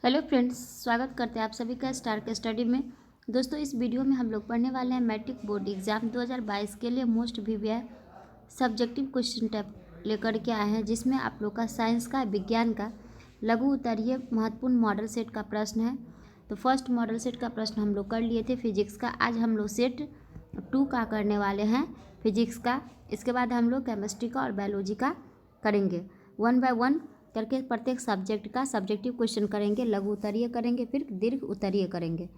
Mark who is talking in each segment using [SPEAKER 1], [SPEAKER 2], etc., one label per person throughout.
[SPEAKER 1] Hello friends, स्वागत करते हैं आप सभी का स्टार के स्टडी में। दोस्तों, इस वीडियो में हम लोग पढ़ने वाले हैं मैट्रिक बोर्ड एग्जाम 2022 के लिए most VVI subjective question type लेकर के आए हैं, जिसमें आप लोग का साइंस का, विज्ञान का लघु उत्तरीय महत्वपूर्ण मॉडल सेट का प्रश्न है। तो फर्स्ट मॉडल सेट का प्रश्न हम लोग कर लिए थे फिजिक्स का। आज हम लोग सेट 2 का करने वाले हैं फिजिक्स का। इसके बाद हम लोग केमिस्ट्री का और बायोलॉजी का करेंगे। 1 बाय 1 करके प्रत्येक सब्जेक्ट का सब्जेक्टिव क्वेश्चन करेंगे, लघु उत्तरीय करेंगे, फिर दीर्घ उत्तरीय करेंगे,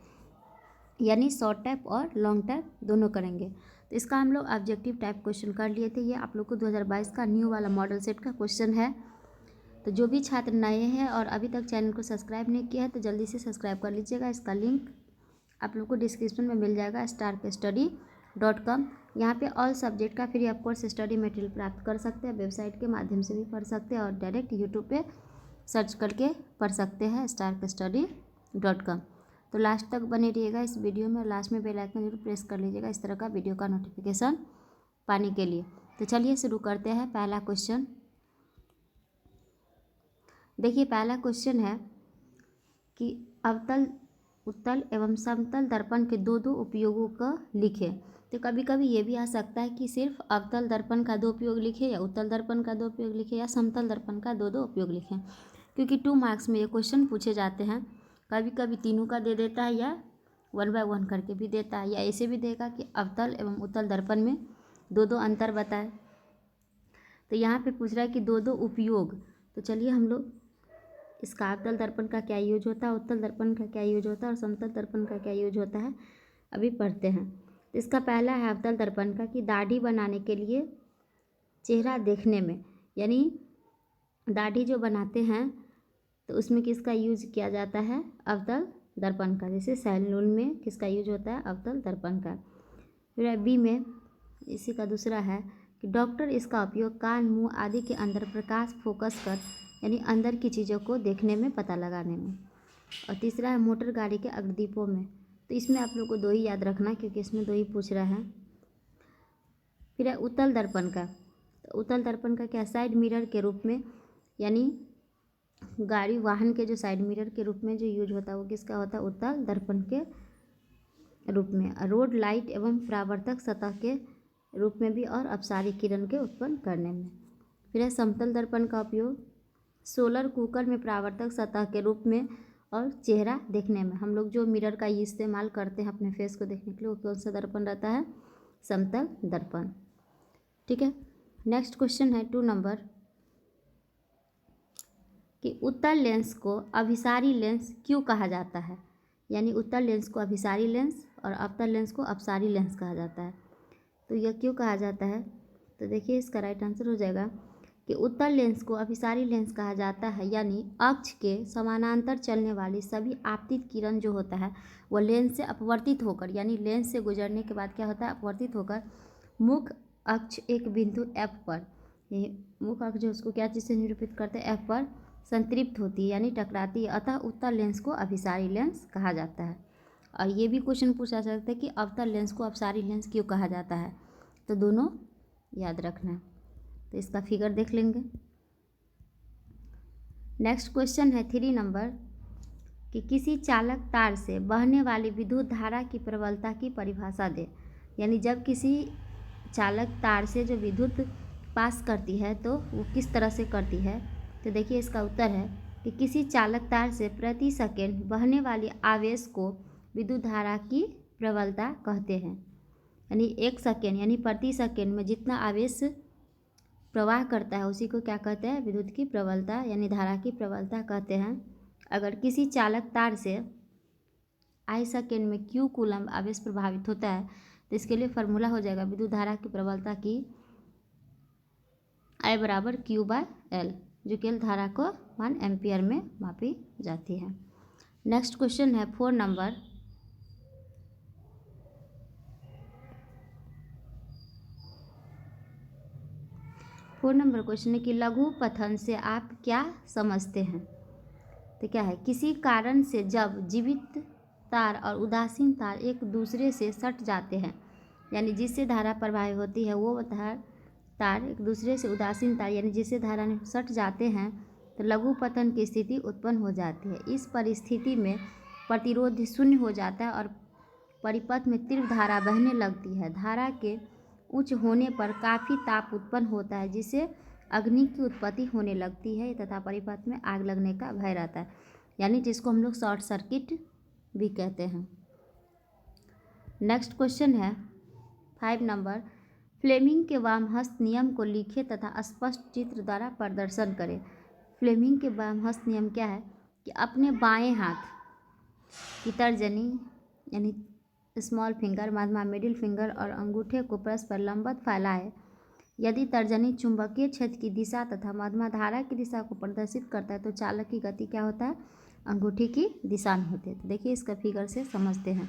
[SPEAKER 1] यानी शॉर्ट टाइप और लॉन्ग टाइप दोनों करेंगे। तो इसका हम लोग ऑब्जेक्टिव टाइप क्वेश्चन कर लिए थे। ये आप लोग को 2022 का न्यू वाला मॉडल सेट का क्वेश्चन है। तो जो भी छात्र नए हैं और अभी तक चैनल को सब्सक्राइब नहीं किया है तो जल्दी से सब्सक्राइब कर लीजिएगा। इसका लिंक आप लोग को डिस्क्रिप्शन में मिल जाएगा, starkstudy.com। यहाँ पे ऑल सब्जेक्ट का free of course study material प्राप्त कर सकते हैं। वेबसाइट के माध्यम से भी पढ़ सकते हैं और डायरेक्ट यूट्यूब पे सर्च करके पढ़ सकते हैं starkstudy.com। तो लास्ट तक बने रहिएगा इस वीडियो में। लास्ट में बेल आइकन जरूर प्रेस कर लीजिएगा इस तरह का वीडियो का नोटिफिकेशन पाने के लिए। तो चलिए शुरू करते हैं। पहला क्वेश्चन देखिए। पहला क्वेश्चन है कि अवतल, उत्तल एवं समतल दर्पण के दो उपयोगों का लिखें। तो कभी कभी ये भी आ सकता है कि सिर्फ अवतल दर्पण का 2 उपयोग लिखें, या उत्तल दर्पण का 2 उपयोग लिखें, या समतल दर्पण का 2 उपयोग लिखें, क्योंकि 2 मार्क्स में ये क्वेश्चन पूछे जाते हैं। कभी कभी तीनों का दे देता है, या 1 बाय 1 करके भी देता है, या ऐसे भी देगा कि अवतल एवं उत्तल दर्पण में 2 अंतर बताए। तो यहाँ पे पूछ रहा है कि 2 उपयोग। तो चलिए हम लोग इसका अवतल दर्पण का क्या यूज होता है, उत्तल दर्पण का क्या यूज होता है और समतल दर्पण का क्या यूज होता है अभी पढ़ते हैं। तो इसका पहला है अवतल दर्पण का कि दाढ़ी बनाने के लिए चेहरा देखने में, यानी दाढ़ी जो बनाते हैं तो उसमें किसका यूज किया जाता है, अवतल दर्पण का। जैसे सैलून में किसका यूज होता है, अवतल दर्पण का। फिर बी में इसी का दूसरा है कि डॉक्टर इसका उपयोग कान, मुंह आदि के अंदर प्रकाश फोकस कर, यानी अंदर की चीज़ों को देखने में, पता लगाने में। और तीसरा है मोटर गाड़ी के अग्रदीपों में। तो इसमें आप लोग को 2 ही याद रखना, क्योंकि इसमें 2 ही पूछ रहा है। फिर है उत्तल दर्पण का। तो उत्तल दर्पण का क्या, साइड मिरर के रूप में, यानी गाड़ी वाहन के जो साइड मिरर के रूप में जो यूज होता है वो किसका होता है, उत्तल दर्पण के रूप में। रोड लाइट एवं परावर्तक सतह के रूप में भी, और अपसारी किरण के उत्पन्न करने में। फिर है समतल दर्पण का उपयोग सोलर कुकर में परावर्तक सतह के रूप में और चेहरा देखने में। हम लोग जो मिरर का इस्तेमाल करते हैं अपने फेस को देखने के लिए, वो कौन सा दर्पण रहता है, समतल दर्पण। ठीक है। नेक्स्ट क्वेश्चन है 2 नंबर कि उत्तल लेंस को अभिसारी लेंस क्यों कहा जाता है, यानी उत्तल लेंस को अभिसारी लेंस और अवतल लेंस को अपसारी लेंस कहा जाता है। तो यह क्यों कहा जाता है, तो देखिए इसका राइट आंसर हो जाएगा कि उत्तल लेंस को अभिसारी लेंस कहा जाता है, यानी अक्ष के समानांतर चलने वाली सभी आपतित किरण जो होता है वह लेंस से अपवर्तित होकर, यानी लेंस से गुजरने के बाद क्या होता है, अपवर्तित होकर मुख्य अक्ष एक बिंदु F पर, ये मुख्य अक्ष जो उसको क्या चीज़ से निरूपित करते हैं, F पर संतृप्त होती है, यानी टकराती है। अतः उत्तल लेंस को अभिसारी लेंस कहा जाता है। और ये भी क्वेश्चन पूछा जा सकता है कि अवतल लेंस को अपसारी लेंस क्यों कहा जाता है। तो दोनों याद रखना है। तो इसका फिगर देख लेंगे। नेक्स्ट क्वेश्चन है 3 नंबर कि किसी चालक तार से बहने वाली विद्युत धारा की प्रबलता की परिभाषा दे, यानी जब किसी चालक तार से जो विद्युत पास करती है तो वो किस तरह से करती है। तो देखिए इसका उत्तर है कि किसी चालक तार से प्रति सेकेंड बहने वाली आवेश को विद्युत धारा की प्रबलता कहते हैं। यानी 1 सेकेंड, यानी प्रति सेकेंड में जितना आवेश प्रवाह करता है उसी को क्या कहते हैं, विद्युत की प्रबलता, यानी धारा की प्रबलता कहते हैं। अगर किसी चालक तार से आई सेकेंड में Q कूलम्ब आवेश प्रभावित होता है तो इसके लिए फार्मूला हो जाएगा विद्युत धारा की प्रबलता की I बराबर Q/L, जो केवल धारा को 1 एम्पियर में मापी जाती है। नेक्स्ट क्वेश्चन है 4 नंबर क्वेश्चन है कि लघु पठन से आप क्या समझते हैं। तो क्या है, किसी कारण से जब जीवित तार और उदासीन तार एक दूसरे से सट जाते हैं, यानी जिससे धारा प्रवाहित होती है वो तार एक दूसरे से उदासीन तार, यानी जिससे धारा सट जाते हैं तो लघु पतन की स्थिति उत्पन्न हो जाती है। इस परिस्थिति में प्रतिरोध शून्य हो जाता है और परिपथ में तीव्र धारा बहने लगती है। धारा के उच्च होने पर काफ़ी ताप उत्पन्न होता है, जिससे अग्नि की उत्पत्ति होने लगती है तथा परिपथ में आग लगने का भय रहता है, यानी जिसको हम लोग शॉर्ट सर्किट भी कहते हैं। नेक्स्ट क्वेश्चन है 5 नंबर, फ्लेमिंग के वामहस्त नियम को लिखे तथा स्पष्ट चित्र द्वारा प्रदर्शन करें। फ्लेमिंग के वामहस्त नियम क्या है कि अपने बाएं हाथ की तर्जनी यानी स्मॉल फिंगर, मध्यमा मिडिल फिंगर और अंगूठे को परस्पर लंबवत फैलाए। यदि तर्जनी चुंबकीय क्षेत्र की दिशा तथा मध्यमा धारा की दिशा को प्रदर्शित करता है तो चालक की गति क्या होता है, अंगूठी की दिशा में होती है। तो देखिए इसका फिगर से समझते हैं।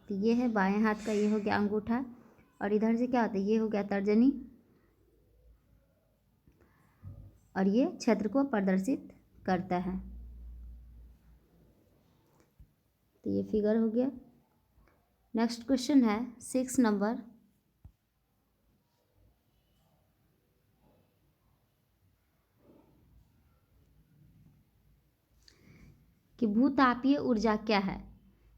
[SPEAKER 1] तो ये है बाएं हाथ का, ये हो गया अंगूठा, और इधर से क्या होता है, ये हो गया तर्जनी, और ये क्षेत्र को प्रदर्शित करता है। तो ये फिगर हो गया। नेक्स्ट क्वेश्चन है 6 नंबर, कि भूतापीय ऊर्जा क्या है।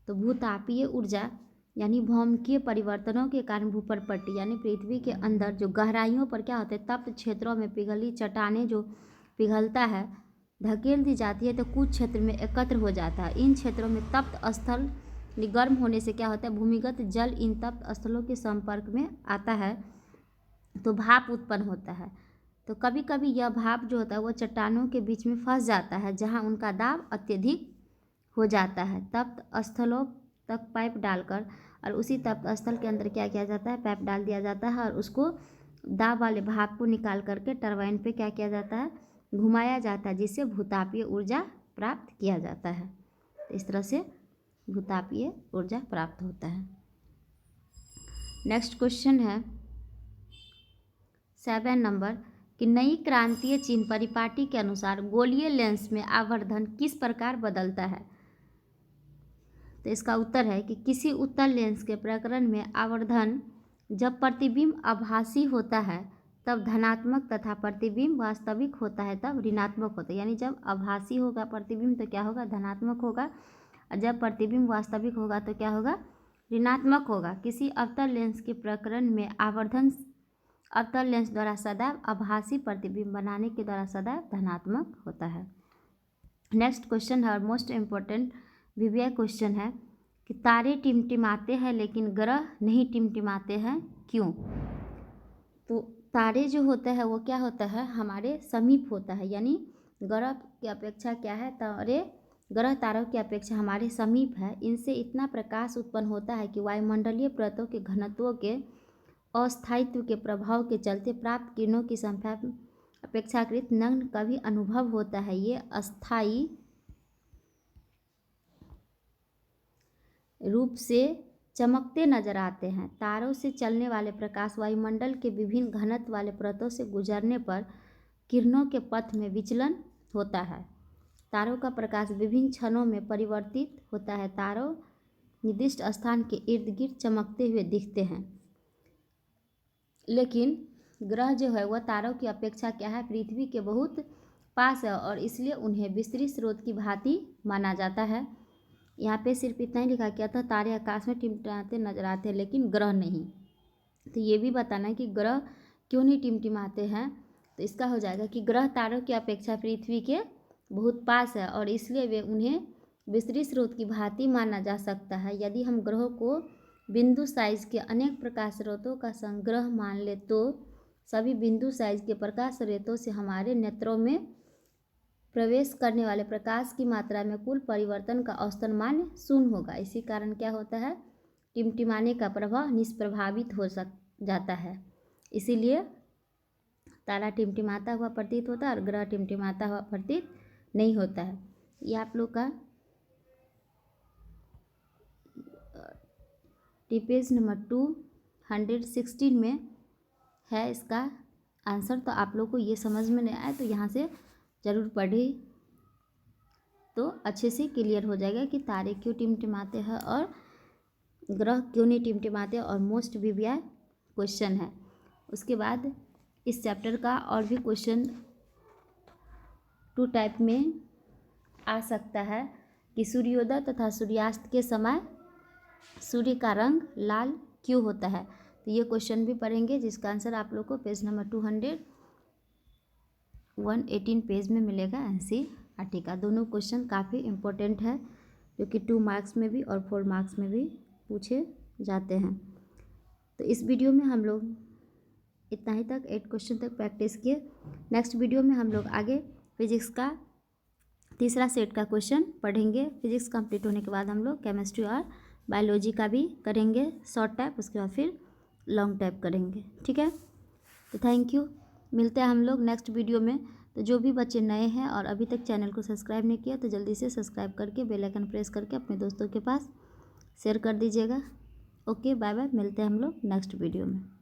[SPEAKER 1] तो भूतापीय ऊर्जा यानी भौमिकीय परिवर्तनों के कारण भूपरपट्टी यानी पृथ्वी के अंदर जो गहराइयों पर क्या होता है, तप्त क्षेत्रों में पिघली चट्टानें जो पिघलता है धकेल दी जाती है तो कुछ क्षेत्र में एकत्र हो जाता है। इन क्षेत्रों में तप्त स्थल गर्म होने से क्या होता है, भूमिगत जल इन तप्त स्थलों के संपर्क में आता है तो भाप उत्पन्न होता है। तो कभी कभी यह भाप जो होता है वो चट्टानों के बीच में फंस जाता है जहाँ उनका दाब अत्यधिक हो जाता है। तप्त स्थलों तक पाइप डालकर और उसी तप्त स्थल के अंदर क्या किया जाता है, पाइप डाल दिया जाता है और उसको दाब वाले भाप को निकाल करके टरबाइन पे क्या किया जाता है, घुमाया जाता है, जिससे भूतापीय ऊर्जा प्राप्त किया जाता है। तो इस तरह से भूतापीय ऊर्जा प्राप्त होता है। नेक्स्ट क्वेश्चन है 7 नंबर, कि नई क्रांतीय चिन्ह परिपाटी के अनुसार गोलीय लेंस में आवर्धन किस प्रकार बदलता है। तो इसका उत्तर है कि किसी उत्तल लेंस के प्रकरण में आवर्धन जब प्रतिबिंब आभासी होता है तब धनात्मक तथा प्रतिबिंब वास्तविक होता है तब ऋणात्मक होता है। यानी जब आभासी होगा प्रतिबिंब तो क्या होगा, धनात्मक होगा, और जब प्रतिबिंब वास्तविक होगा तो क्या होगा, ऋणात्मक होगा। किसी अवतल लेंस के प्रकरण में आवर्धन अवतल लेंस द्वारा सदैव आभासी प्रतिबिंब बनाने के द्वारा सदैव धनात्मक होता है। नेक्स्ट क्वेश्चन है और मोस्ट इम्पोर्टेंट विवेक क्वेश्चन है कि तारे टिमटिमाते हैं लेकिन ग्रह नहीं टिमटिमाते हैं, क्यों। तो तारे जो होता है वो क्या होता है, हमारे समीप होता है, यानी ग्रह की अपेक्षा क्या है, तारे ग्रह तारों की अपेक्षा हमारे समीप है। इनसे इतना प्रकाश उत्पन्न होता है कि वायुमंडलीय परतों के घनत्वों के अस्थायित्व के प्रभाव के चलते प्राप्त किरणों की संख्या अपेक्षाकृत नगण्य का भी अनुभव होता है। ये अस्थायी रूप से चमकते नजर आते हैं। तारों से चलने वाले प्रकाश वायुमंडल के विभिन्न घनत्व वाले परतों से गुजरने पर किरणों के पथ में विचलन होता है। तारों का प्रकाश विभिन्न क्षणों में परिवर्तित होता है। तारों निर्दिष्ट स्थान के इर्द गिर्द चमकते हुए दिखते हैं, लेकिन ग्रह जो है वह तारों की अपेक्षा क्या है, पृथ्वी के बहुत पास है और इसलिए उन्हें विस्तृत स्रोत की भांति माना जाता है। यहाँ पे सिर्फ इतना ही लिखा गया था, तारे आकाश में टिमटिमाते नजर आते हैं लेकिन ग्रह नहीं। तो ये भी बताना है कि ग्रह क्यों नहीं टिमटिमाते हैं। तो इसका हो जाएगा कि ग्रह तारों की अपेक्षा पृथ्वी के बहुत पास है और इसलिए वे उन्हें विस्तृत स्रोत की भांति माना जा सकता है। यदि हम ग्रहों को बिंदु साइज के अनेक प्रकाश स्रोतों का संग्रह मान ले तो सभी बिंदु साइज के प्रकाश स्रोतों से हमारे नेत्रों में प्रवेश करने वाले प्रकाश की मात्रा में कुल परिवर्तन का औसतन मान शून्य होगा। इसी कारण क्या होता है, टिमटिमाने का प्रभाव निष्प्रभावित हो जाता है। इसीलिए तारा टिमटिमाता हुआ प्रतीत होता है और ग्रह टिमटिमाता हुआ प्रतीत नहीं होता है। ये आप लोग का पेज नंबर 216 में है इसका आंसर। तो आप लोग को ये समझ में नहीं आया तो यहाँ से ज़रूर पढ़े तो अच्छे से क्लियर हो जाएगा कि तारे क्यों टिमटिमाते हैं और ग्रह क्यों नहीं टिमटिमाते, और मोस्ट विविया क्वेश्चन है। उसके बाद इस चैप्टर का और भी क्वेश्चन टू टाइप में आ सकता है कि सूर्योदय तथा सूर्यास्त के समय सूर्य का रंग लाल क्यों होता है। तो ये क्वेश्चन भी पढ़ेंगे जिसका आंसर आप लोग को पेज नंबर 118 पेज में मिलेगा NCERT का। दोनों क्वेश्चन काफ़ी इम्पोर्टेंट है जो कि 2 मार्क्स में भी और 4 मार्क्स में भी पूछे जाते हैं। तो इस वीडियो में हम लोग इतना ही तक 8 क्वेश्चन तक प्रैक्टिस किए। नेक्स्ट वीडियो में हम लोग आगे फिजिक्स का तीसरा सेट का क्वेश्चन पढ़ेंगे। फिजिक्स कंप्लीट होने के बाद हम लोग केमिस्ट्री और बायोलॉजी का भी करेंगे शॉर्ट टाइप, उसके बाद फिर लॉन्ग टाइप करेंगे। ठीक है, तो थैंक यू। मिलते हैं हम लोग नेक्स्ट वीडियो में। तो जो भी बच्चे नए हैं और अभी तक चैनल को सब्सक्राइब नहीं किया तो जल्दी से सब्सक्राइब करके बेल आइकन प्रेस करके अपने दोस्तों के पास शेयर कर दीजिएगा। Okay, bye bye. मिलते हैं हम लोग नेक्स्ट वीडियो में।